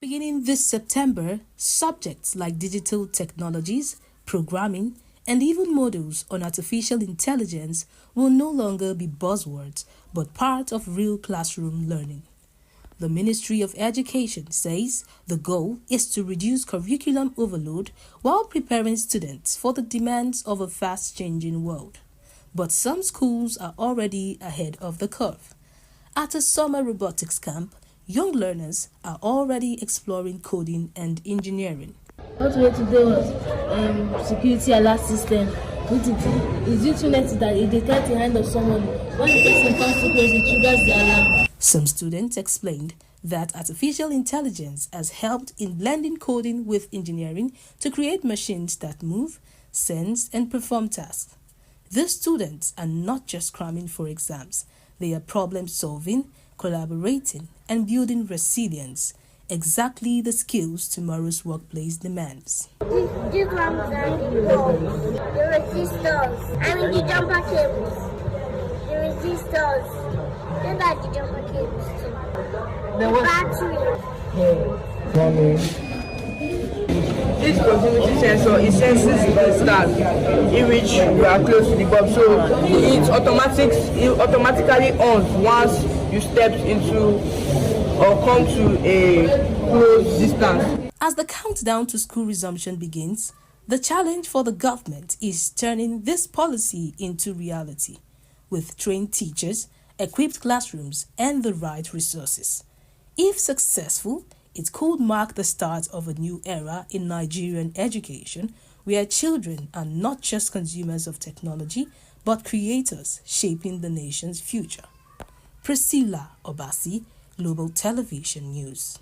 Beginning this September, subjects like digital technologies, programming, and even models on artificial intelligence will no longer be buzzwords but part of real classroom learning. The Ministry of Education says the goal is to reduce curriculum overload while preparing students for the demands of a fast-changing world. But some schools are already ahead of the curve. At a summer robotics camp, young learners are already exploring coding and engineering. What we today was security alert system. Which is due to net that it detects the hand of someone. When the person comes too close, it triggers the alarm. Some students explained that artificial intelligence has helped in blending coding with engineering to create machines that move, sense, and perform tasks. These students are not just cramming for exams, they are problem solving, collaborating, and building resilience, exactly the skills tomorrow's workplace demands. These ones are the resistors. I mean the jumper cables. The resistors. These are the jumper cables too. The battery. This proximity sensor, it senses the stars in which you are close to the bulb, so it automatically on once you step into or come to a close distance. As the countdown to school resumption begins, the challenge for the government is turning this policy into reality, with trained teachers, equipped classrooms, and the right resources. If successful, it could mark the start of a new era in Nigerian education, where children are not just consumers of technology, but creators shaping the nation's future. Priscilla Obasi, Global Television News.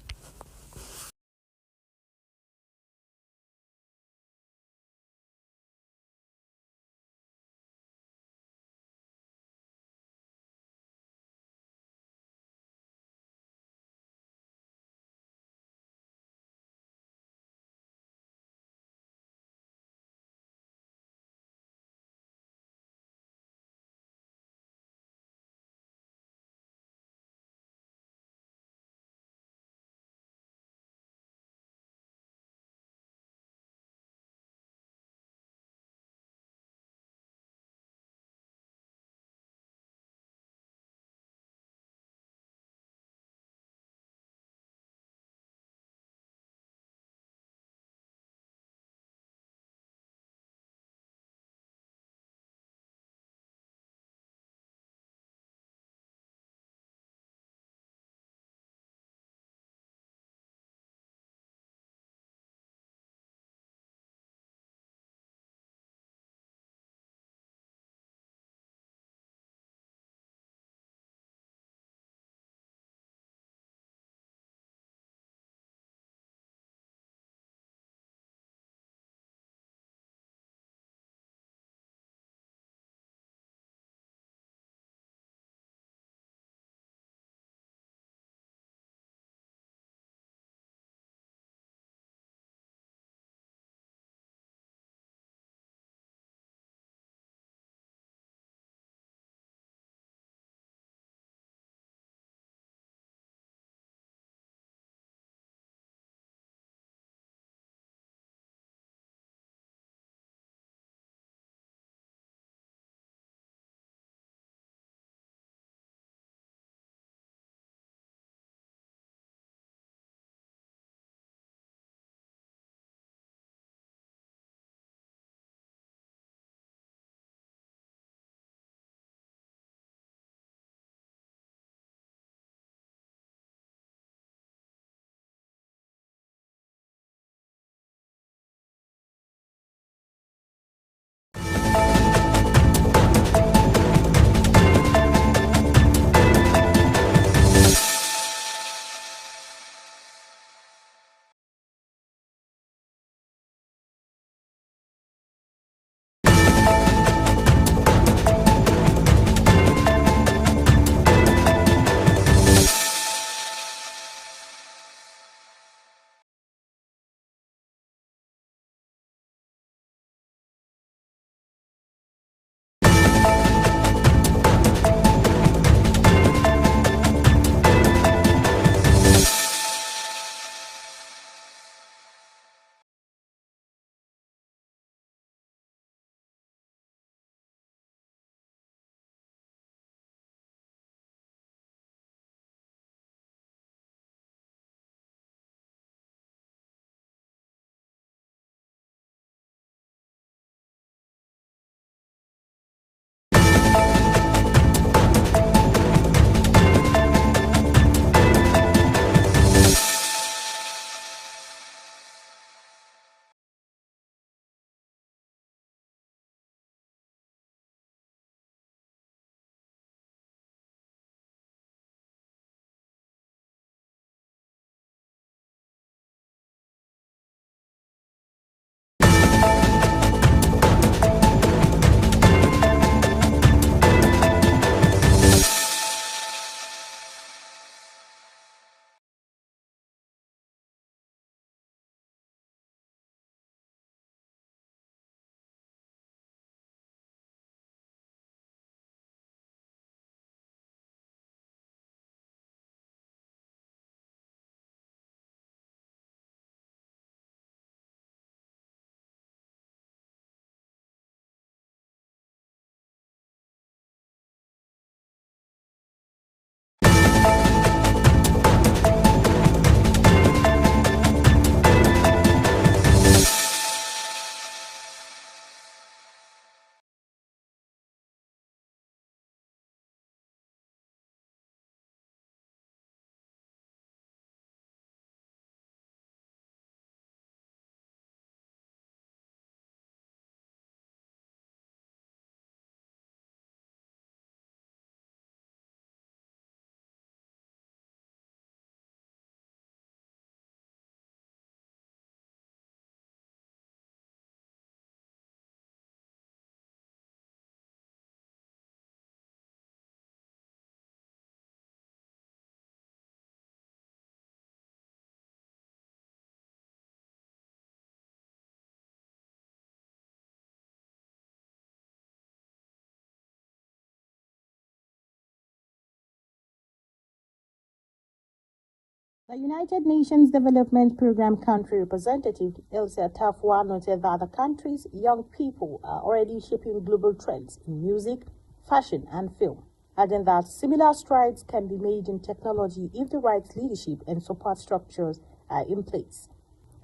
The United Nations Development Programme Country Representative Elsa Tafwa noted that the country's young people are already shaping global trends in music, fashion and film, adding that similar strides can be made in technology if the right leadership and support structures are in place.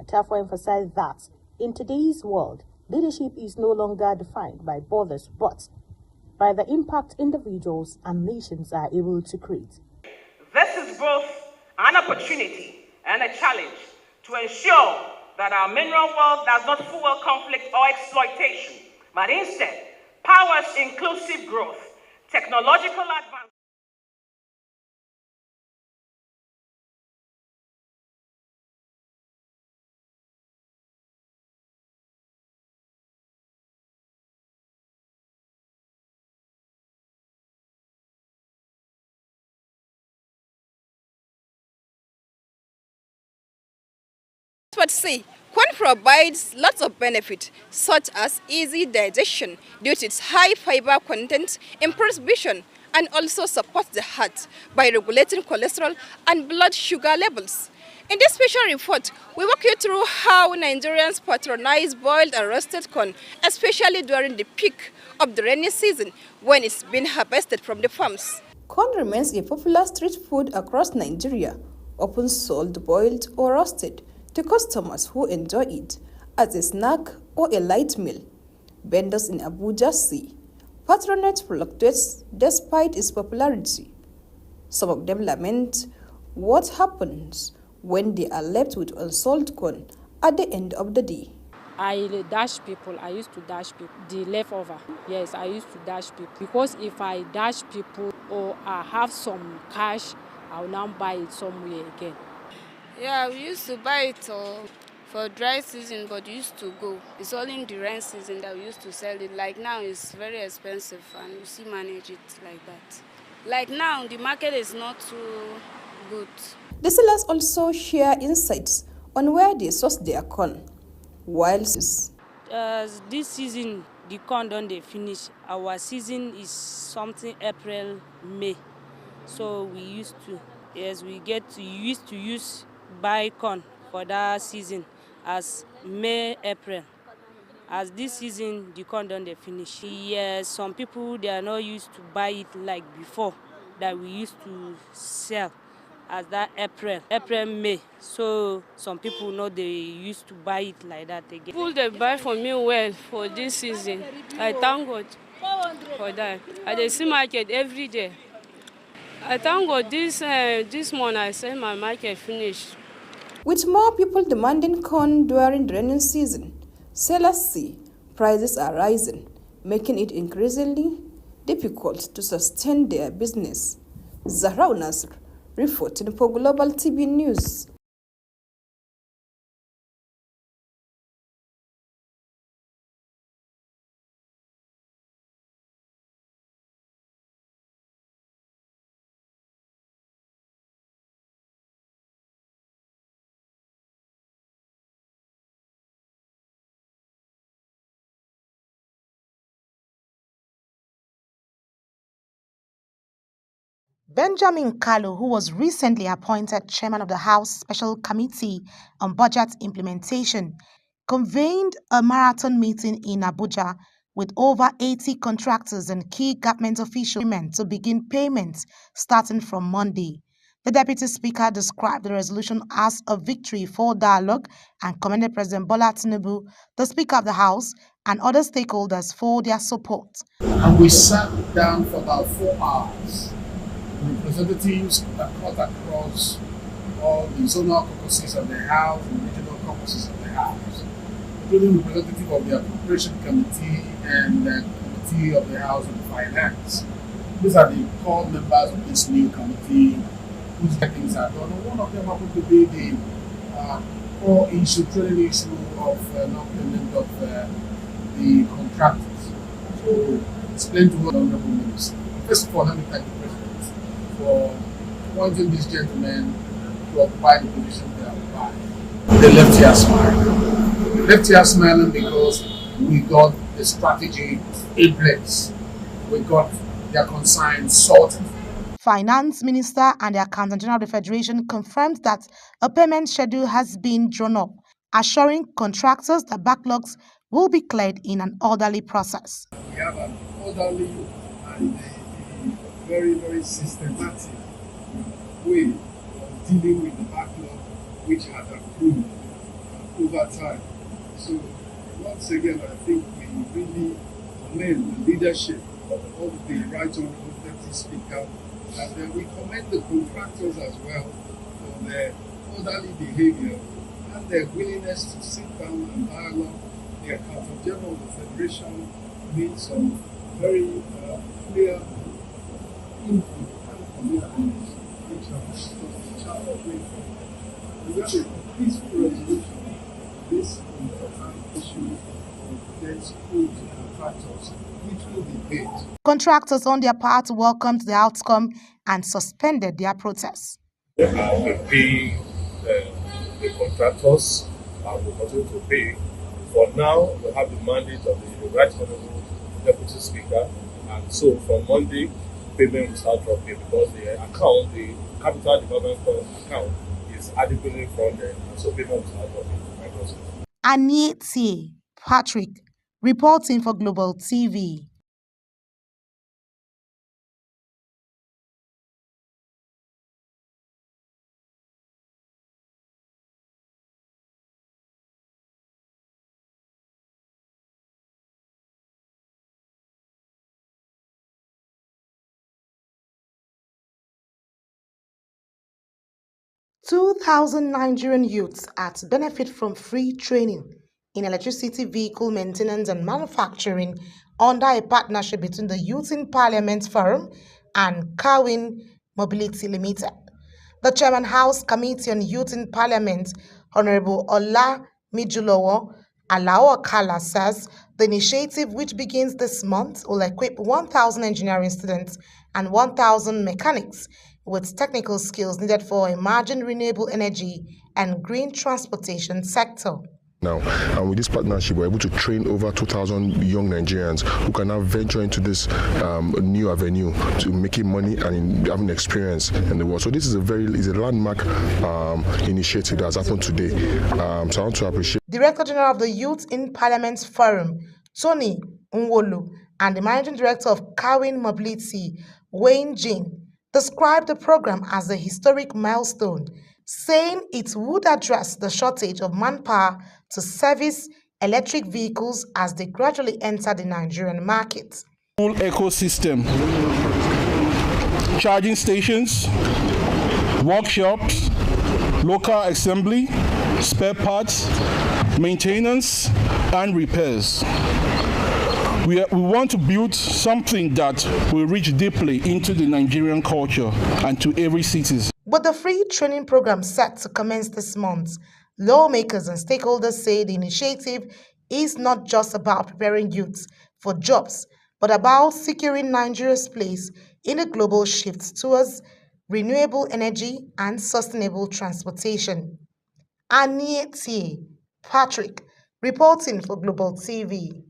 Tafwa emphasized that in today's world, leadership is no longer defined by borders but by the impact individuals and nations are able to create. This is both an opportunity and a challenge to ensure that our mineral wealth does not fuel conflict or exploitation, but instead powers inclusive growth, technological advancement. Experts say corn provides lots of benefits such as easy digestion due to its high fiber content, improves vision, and also supports the heart by regulating cholesterol and blood sugar levels. In this special report, we walk you through how Nigerians patronize boiled and roasted corn, especially during the peak of the rainy season when it's been harvested from the farms. Corn remains a popular street food across Nigeria, often sold boiled or roasted to customers who enjoy it as a snack or a light meal. Vendors in Abuja say patronage fluctuates despite its popularity. Some of them lament what happens when they are left with unsold corn at the end of the day. I dash people. I used to dash people the leftover. Yes, I used to dash people because if I dash people or I have some cash, I will now buy it somewhere again. Yeah, we used to buy it for dry season, but we used to go. It's only in the rain season that we used to sell it. Like now, it's very expensive, and we still manage it like that. Like now, the market is not too good. The sellers also share insights on where they source their corn. Whilst this season, the corn don't they finish. Our season is something April, May. So we used to, yes, we used to use buy corn for that season as May, April. As this season, the corn don't they finish. Yes, some people, they are not used to buy it like before that we used to sell as that April, May. So some people know they used to buy it like that again. People they buy for me well for this season. I thank God for that. I see market every day. I thank God this month I say my market finished. With more people demanding corn during the rainy season, sellers say prices are rising, making it increasingly difficult to sustain their business. Zahra Nasr, reporting for Global TV News. Benjamin Kalu, who was recently appointed chairman of the House Special Committee on Budget Implementation, convened a marathon meeting in Abuja with over 80 contractors and key government officials to begin payments starting from Monday. The Deputy Speaker described the resolution as a victory for dialogue and commended President Bola Tinubu, the Speaker of the House, and other stakeholders for their support. And we sat down for about 4 hours. Representatives that cut across all the zonal caucuses of the House and regional caucuses of the House, including representative of the Appropriation Committee and the Committee of the House on Finance. These are the core members of this new committee whose things are done. And one of them happened to be the core issue, trailing issue of non-payment of the contractors. So explain to the Honorable Minister. First of all, let me thank the President for wanting these gentlemen to occupy the position they occupy. They left here smiling. They left here smiling because we got the strategy in place. We got their concerns sorted. Finance Minister and the Accountant General of the Federation confirmed that a payment schedule has been drawn up, assuring contractors that backlogs will be cleared in an orderly process. We have an orderly and a very, very systematic way of dealing with the backlog which had accrued over time. So once again, I think we really commend the leadership of the Right Honourable Deputy Speaker, and then we commend the contractors as well for their orderly behaviour and their willingness to sit down and dialogue. The Accountant General of the Federation made some very clear input and commitments which have the channel way forward. We have a peaceful resolution of this important issue of debts owed to contractors, which will be paid. Contractors on their part welcomed the outcome and suspended their protests. We're paying the contractors and we'll continue to pay. For now, we have the mandate of the Right Honourable Deputy Speaker, and so from Monday, payment will start dropping because the account, the Capital Development account, is adequately funded, and so payment will start dropping. Anieti Patrick, reporting for Global TV. "2,000 Nigerian youths are to benefit from free training in electricity vehicle maintenance and manufacturing under a partnership between the Youth in Parliament Forum and Kawin Mobility Limited." The Chairman House Committee on Youth in Parliament, Honorable Ola Mijulowo Alao Akala, says the initiative, which begins this month, will equip 1,000 engineering students and 1,000 mechanics with technical skills needed for emerging renewable energy and green transportation sector. Now, and with this partnership, we're able to train over 2,000 young Nigerians who can now venture into this new avenue to making money and having experience in the world. So this is a landmark initiative that has happened today. So I want to appreciate Director General of the Youth in Parliament Forum, Tony Nwolu, and the Managing Director of Kawin Mobility, Wayne Jin, described the program as a historic milestone, saying it would address the shortage of manpower to service electric vehicles as they gradually enter the Nigerian market. Full ecosystem, charging stations, workshops, local assembly, spare parts, maintenance, and repairs. We want to build something that will reach deeply into the Nigerian culture and to every citizen. With the free training program set to commence this month, lawmakers and stakeholders say the initiative is not just about preparing youths for jobs, but about securing Nigeria's place in a global shift towards renewable energy and sustainable transportation. Anieti Patrick, reporting for Global TV.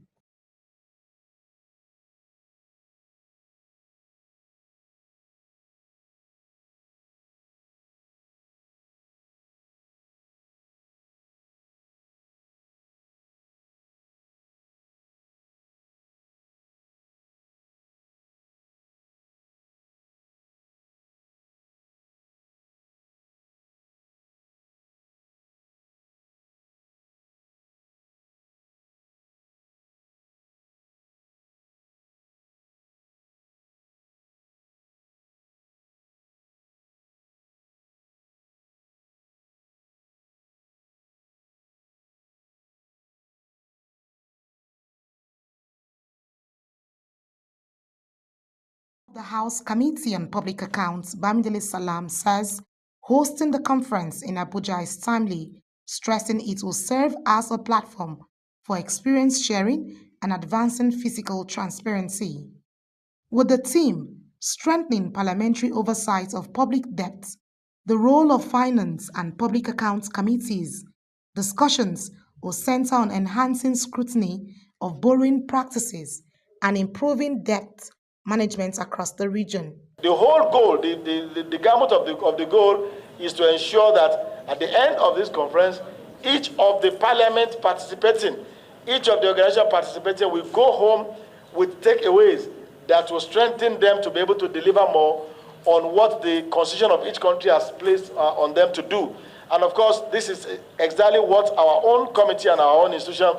The House Committee on Public Accounts, Bamidele Salam, says hosting the conference in Abuja is timely, stressing it will serve as a platform for experience sharing and advancing fiscal transparency. With the theme, Strengthening Parliamentary Oversight of Public Debt, the role of Finance and Public Accounts Committees, discussions will center on enhancing scrutiny of borrowing practices and improving debt management across the region. The whole goal, the gamut of the goal is to ensure that at the end of this conference, each of the parliament participating, each of the organization participating will go home with takeaways that will strengthen them to be able to deliver more on what the constitution of each country has placed on them to do. And of course, this is exactly what our own committee and our own institution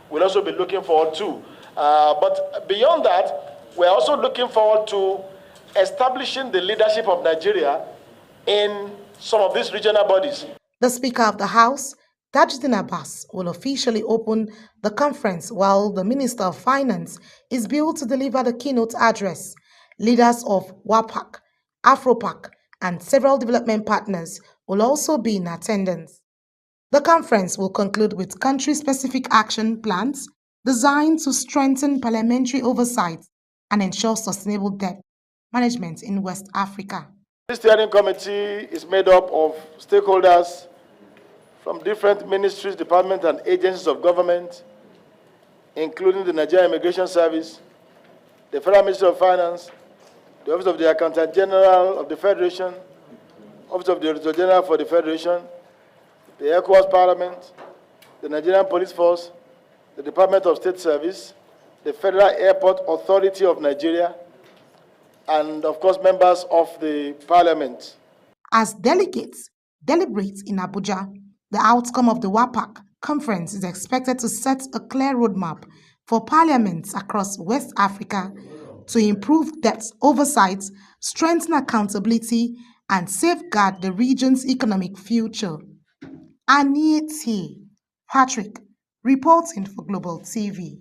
will also be looking forward to. But beyond that, we're also looking forward to establishing the leadership of Nigeria in some of these regional bodies. The Speaker of the House, Tajuddin Abbas, will officially open the conference while the Minister of Finance is billed to deliver the keynote address. Leaders of WAPAC, AfroPac, and several development partners will also be in attendance. The conference will conclude with country-specific action plans designed to strengthen parliamentary oversight and ensure sustainable debt management in West Africa. This steering committee is made up of stakeholders from different ministries, departments, and agencies of government, including the Nigerian Immigration Service, the Federal Ministry of Finance, the Office of the Accountant General of the Federation, Office of the Auditor General for the Federation, the ECOWAS Parliament, the Nigerian Police Force, the Department of State Service, the Federal Airport Authority of Nigeria, and of course members of the Parliament. As delegates deliberate in Abuja, the outcome of the WAPAC conference is expected to set a clear roadmap for parliaments across West Africa to improve debt oversight, strengthen accountability, and safeguard the region's economic future. Anieti Patrick, reporting for Global TV.